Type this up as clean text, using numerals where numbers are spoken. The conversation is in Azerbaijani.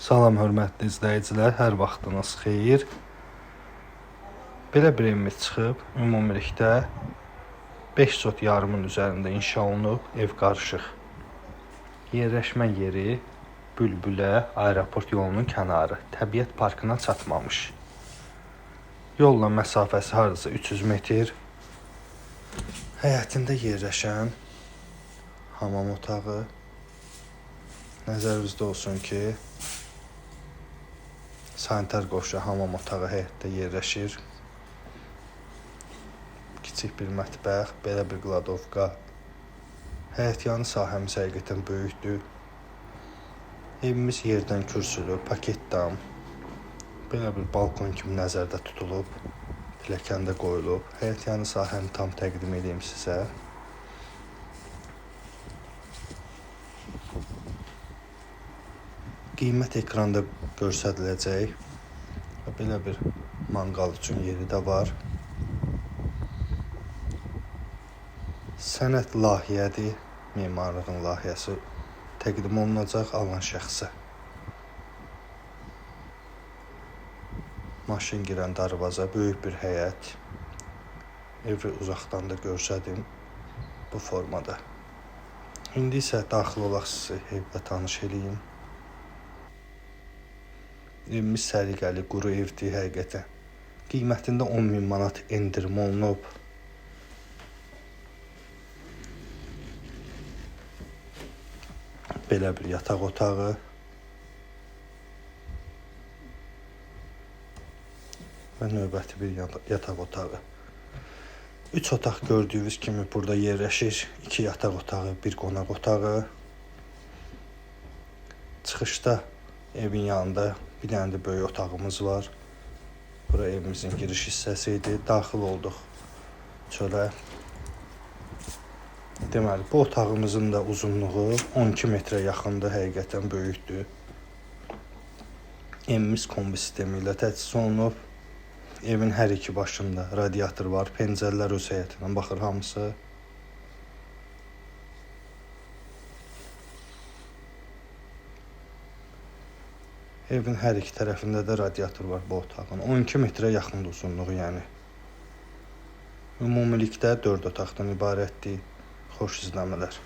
Salam hörmətli izləyicilər, hər vaxtınız xeyir. Belə bir evimiz çıxıb, ümumilikdə 5 sot yarımın üzərində inşa olunub, ev qarışıq. Yerləşmə yeri Bülbülə aeroport yolunun kənarı, təbiət parkına çatmamış. Yolla məsafəsi hardasa 300 metr. Həyətində yerləşən hamam otağı. Nəzərinizdə olsun ki, sanitar qoşu hamam otağı həyətdə yerləşir. Kiçik bir mətbəx, belə bir qladovka. Həyətyanı sahəmiz həqiqətən böyükdür. Evimiz yerdən kürsülü, paket dam. Belə bir balkon kimi nəzərdə tutulub, pilləkəndə qoyulub. Həyətyanı sahəni tam təqdim edeyim sizə. Qiymət ekranda göstəriləcək və belə bir manqal üçün yeri də var. Sənəd layihədir, memarlığın layihəsi təqdim olunacaq alan şəxsə. Maşın girən darvaza, böyük bir həyət. Evi uzaqdan da görsədim bu formada. İndi isə daxil olaq sizi evlə tanış edeyim. Evimiz səliqəli, quru evdir həqiqətən. Qiymətində 10.000 manat endirim olunub. Belə bir yataq otağı. Və növbəti bir yataq otağı. 3 otaq gördüyünüz kimi burada yerləşir. 2 yataq otağı, 1 qonaq otağı. Çıxışda evin yanında bir dənə də böyük otağımız var. Bura evimizin giriş hissəsi idi. Daxil olduq çölə. Deməli, bu otağımızın da uzunluğu 12 metrə yaxındır, həqiqətən böyükdür. Evimiz kombi sistemi ilə təchiz olunub. Evin hər iki başında radiator var, pəncərələr öz həyətinə baxır hamısı. Evin hər iki tərəfində də radiator var bu otağın. 12 metrə yaxındır uzunluğu, yəni. Ümumilikdə 4 otaqdan ibarətdir. Xoş izləmələr.